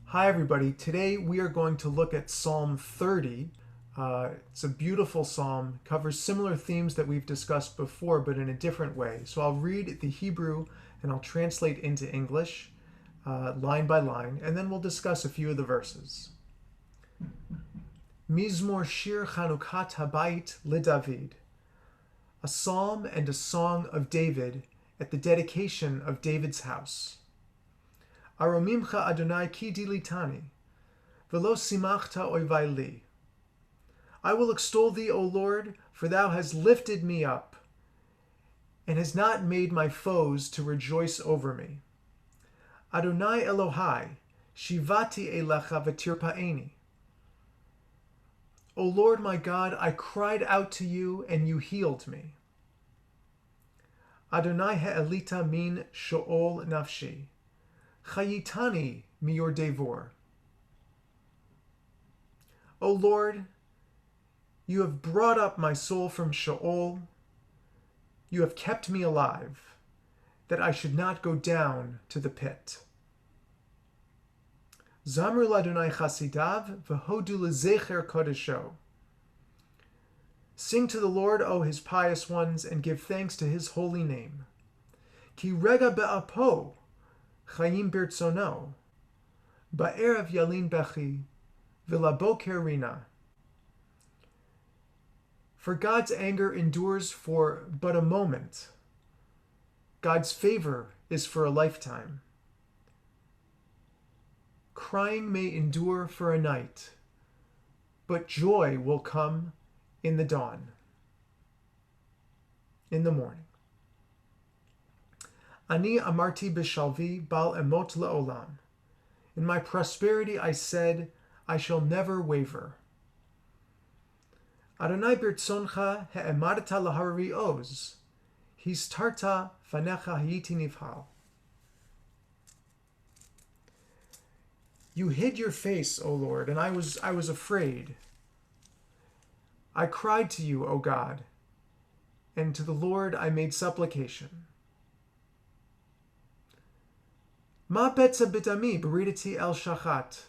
Hi, everybody. Today we are going to look at Psalm 30. It's a beautiful psalm, covers similar themes that we've discussed before, but in a different way. So I'll read the Hebrew and I'll translate into English, line by line, and then we'll discuss a few of the verses. Mizmor Shir Chanukat Habayit LeDavid, a psalm and a song of David at the dedication of David's house. Aromimcha Adonai ki dilitani, velo simachta oivai li. I will extol thee, O Lord, for thou hast lifted me up, and hast not made my foes to rejoice over me. Adonai Elohai, shivati elecha v'tirpaeni. O Lord my God, I cried out to you, and you healed me. Adonai ha'elita min sho'ol nafshi. Chayitani miyor devor. O Lord, you have brought up my soul from Sheol. You have kept me alive, that I should not go down to the pit. Zamru l'Adonai chasidav v'hodu l'zecher kodesho. Sing to the Lord, O his pious ones, and give thanks to his holy name. Ki rega be'apo chayim birtzono, ba'erev yalin bechi, v'laboker rina. For God's anger endures for but a moment. God's favor is for a lifetime. Crying may endure for a night, but joy will come in the dawn, in the morning. Ani amarti bishalvi bal emot le'olam. In my prosperity I said, I shall never waver. Adonai birtzoncha he'emadta lahari oz, histarta fanecha hayiti nivhal. You hid your face, O Lord, and I was afraid. I cried to you, O God, and to the Lord I made supplication. Ma betza bidami beridati el shachat,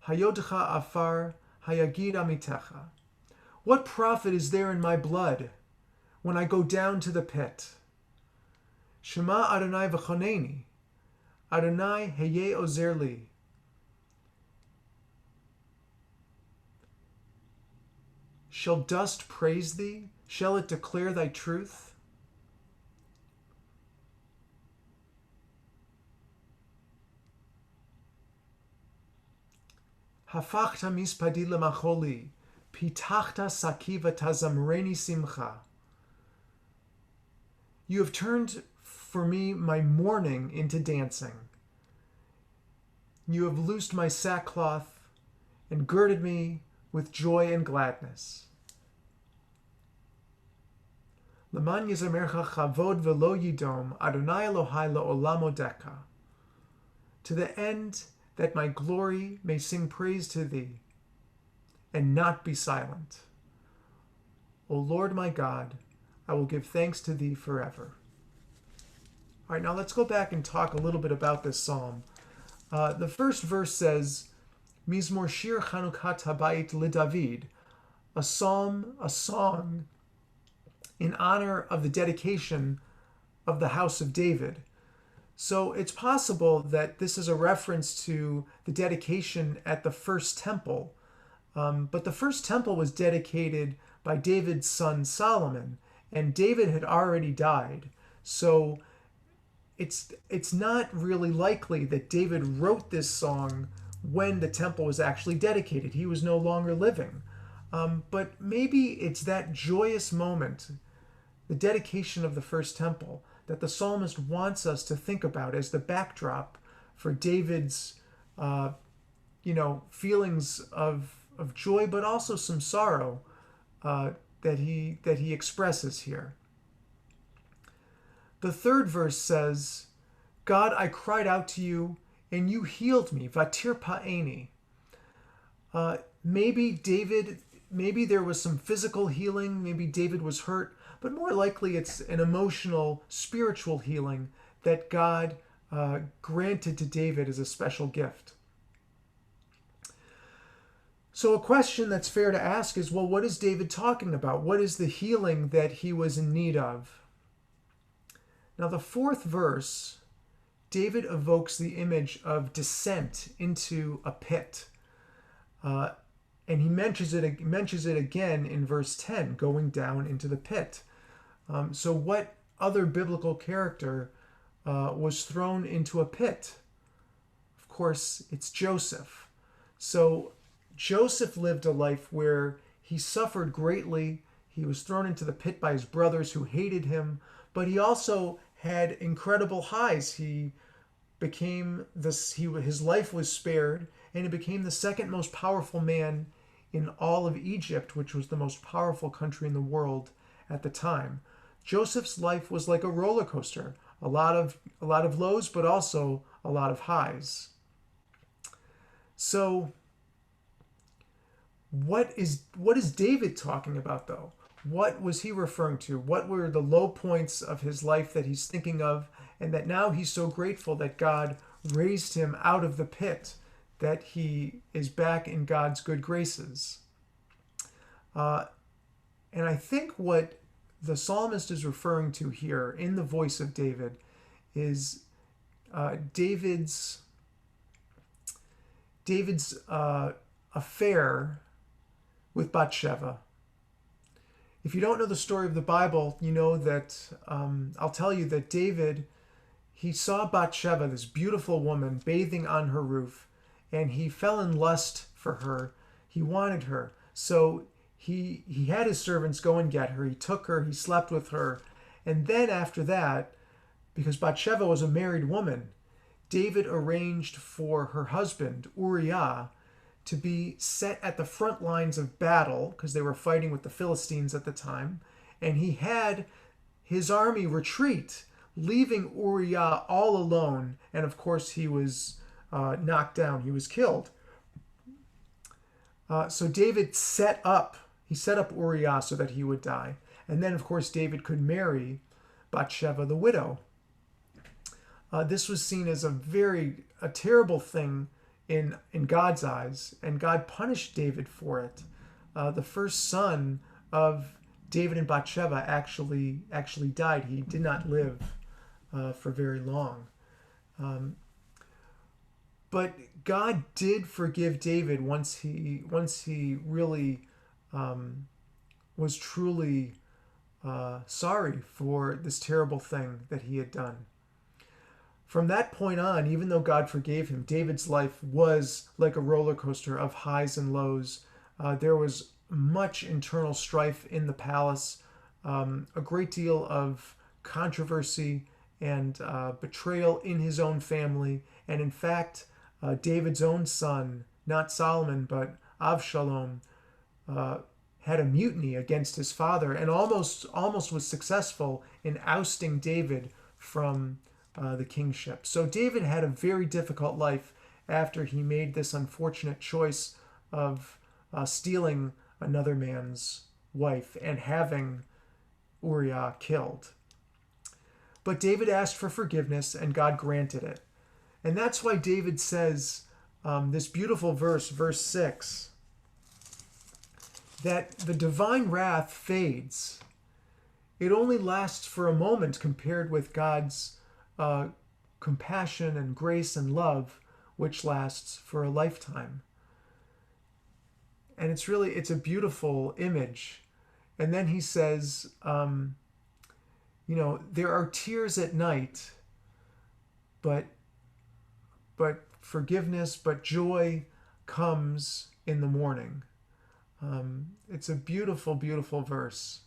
hayodcha afar hayagid amitecha. What profit is there in my blood when I go down to the pit? Shema Adonai v'choneni, Adonai heye ozer li. Shall dust praise thee? Shall it declare thy truth? Hafachta mispadi lemacholi, pitachta sakiva tazamreni simcha. You have turned for me my mourning into dancing. You have loosed my sackcloth and girded me with joy and gladness. Leman yizamercha chavod velo yidom, Adonai Elohai le'olam odeka. To the end that my glory may sing praise to thee, and not be silent. O Lord my God, I will give thanks to thee forever. All right, now let's go back and talk a little bit about this psalm. The first verse says, Mizmor Shir Chanukat Habayit LeDavid, a psalm, a song in honor of the dedication of the house of David. So it's possible that this is a reference to the dedication at the first temple. But the first temple was dedicated by David's son Solomon, and David had already died. So it's not really likely that David wrote this song when the temple was actually dedicated. He was no longer living. But maybe it's that joyous moment, the dedication of the first temple, that the psalmist wants us to think about as the backdrop for David's, feelings of joy, but also some sorrow that he expresses here. The third verse says, God, I cried out to you, and you healed me. Vatir pa'eni. Maybe there was some physical healing. Maybe David was hurt, but more likely it's an emotional, spiritual healing that God granted to David as a special gift. So a question that's fair to ask is, well, what is David talking about? What is the healing that he was in need of? Now, the fourth verse, David evokes the image of descent into a pit. And he mentions it again in verse 10, going down into the pit. So what other biblical character was thrown into a pit? Of course, it's Joseph. So Joseph lived a life where he suffered greatly. He was thrown into the pit by his brothers who hated him, but he also had incredible highs. His life was spared, and he became the second most powerful man in all of Egypt, which was the most powerful country in the world at the time. Joseph's life was like a roller coaster, a lot of lows, but also a lot of highs. So what is David talking about, though? What was he referring to? What were the low points of his life that he's thinking of, and that now he's so grateful that God raised him out of the pit, that he is back in God's good graces? And I think what the psalmist is referring to here in the voice of David is David's affair with Bathsheba. If you don't know the story of the Bible, you know that I'll tell you that David, he saw Bathsheba, this beautiful woman, bathing on her roof, and he fell in lust for her. He wanted her. So he had his servants go and get her. He took her, he slept with her. And then after that, because Bathsheba was a married woman, David arranged for her husband, Uriah, to be set at the front lines of battle, because they were fighting with the Philistines at the time. And he had his army retreat, leaving Uriah all alone. And of course, he was knocked down. He was killed. So David set up Uriah so that he would die. And then, of course, David could marry Bathsheba, the widow. This was seen as a terrible thing in God's eyes, and God punished David for it. The first son of David and Bathsheba actually died. He did not live for very long. But God did forgive David once he really was truly sorry for this terrible thing that he had done. From that point on, even though God forgave him, David's life was like a roller coaster of highs and lows. There was much internal strife in the palace, a great deal of controversy and betrayal in his own family. And in fact, David's own son, not Solomon, but Avshalom, had a mutiny against his father and almost was successful in ousting David from the kingship. So David had a very difficult life after he made this unfortunate choice of stealing another man's wife and having Uriah killed. But David asked for forgiveness and God granted it. And that's why David says this beautiful verse 6, that the divine wrath fades. It only lasts for a moment compared with God's compassion and grace and love, which lasts for a lifetime. And it's a beautiful image. And then he says, there are tears at night, but forgiveness, but joy comes in the morning. It's a beautiful, beautiful verse.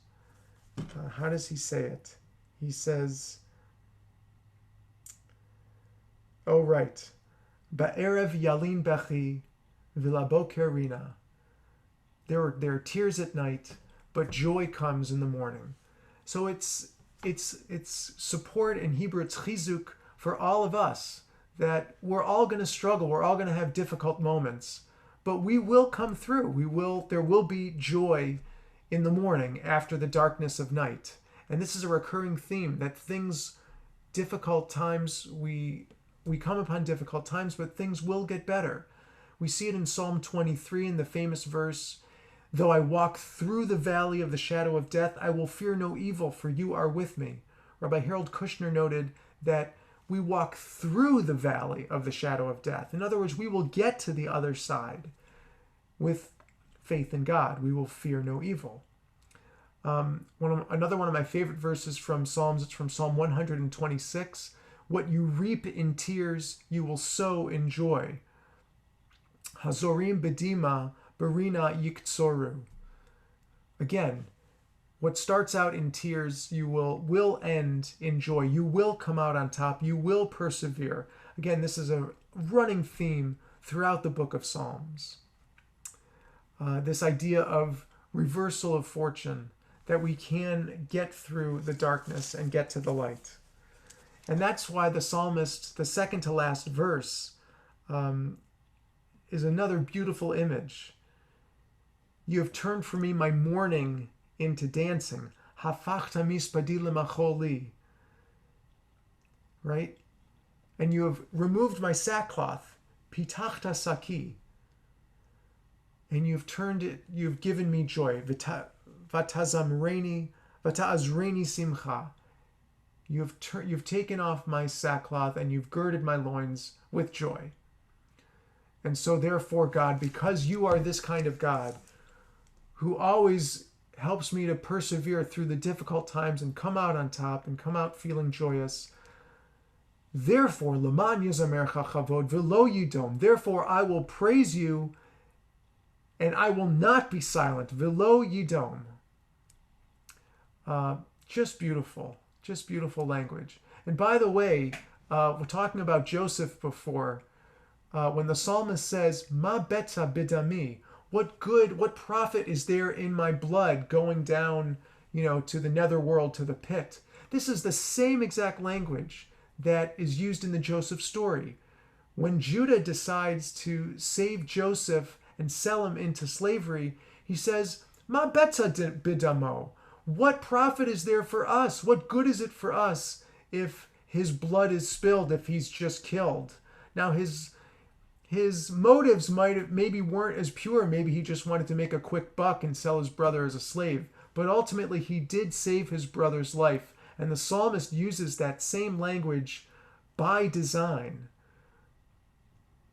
How does he say it? He says, oh, right. Ba'erev yalin bechi v'laboker rina. There are tears at night, but joy comes in the morning. So it's support in Hebrew. It's chizuk for all of us, that we're all going to struggle. We're all going to have difficult moments, but we will come through. There will be joy in the morning after the darkness of night. And this is a recurring theme, that difficult times, we come upon difficult times, but things will get better. We see it in Psalm 23 in the famous verse, "Though I walk through the valley of the shadow of death, I will fear no evil, for you are with me." Rabbi Harold Kushner noted that we walk through the valley of the shadow of death. In other words, we will get to the other side with faith in God. We will fear no evil. Another one of my favorite verses from Psalms, it's from Psalm 126. "What you reap in tears, you will sow in joy. Hazorim bedima, barina yiktsoru." Again, what starts out in tears, you will end in joy. You will come out on top. You will persevere. Again, this is a running theme throughout the book of Psalms. This idea of reversal of fortune, that we can get through the darkness and get to the light. And that's why the psalmist, the second to last verse, is another beautiful image. "You have turned for me my mourning into dancing. Hafachta mispadi lemacholi." Right? "And you have removed my sackcloth. Pitachta saki." And you've given me joy. Vatazamreni simcha. You've taken off my sackcloth and you've girded my loins with joy. And so therefore, God, because you are this kind of God who always helps me to persevere through the difficult times and come out on top and come out feeling joyous, therefore, Leman Yizamercha Chavod V'lo Yidom, therefore I will praise you and I will not be silent. V'lo Yidom. Just beautiful language. And by the way, we're talking about Joseph before. When the psalmist says, "Ma betza bidami," what profit is there in my blood going down, to the netherworld, to the pit? This is the same exact language that is used in the Joseph story. When Judah decides to save Joseph and sell him into slavery, he says, "Ma betza bidamo." What profit is there for us? What good is it for us if his blood is spilled, if he's just killed? Now his motives maybe weren't as pure. Maybe he just wanted to make a quick buck and sell his brother as a slave. But ultimately he did save his brother's life. And the psalmist uses that same language by design,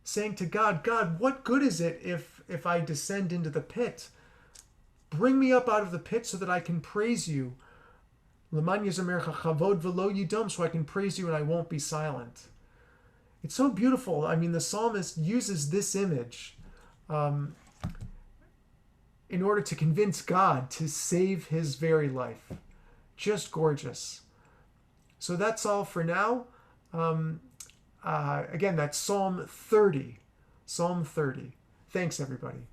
saying to God, "God, what good is it if I descend into the pit? Bring me up out of the pit so that I can praise you. Leman Yizamercha Chavod V'lo Yidom, so I can praise you and I won't be silent." It's so beautiful. I mean, the psalmist uses this image in order to convince God to save his very life. Just gorgeous. So that's all for now. Again, that's Psalm 30. Psalm 30. Thanks, everybody.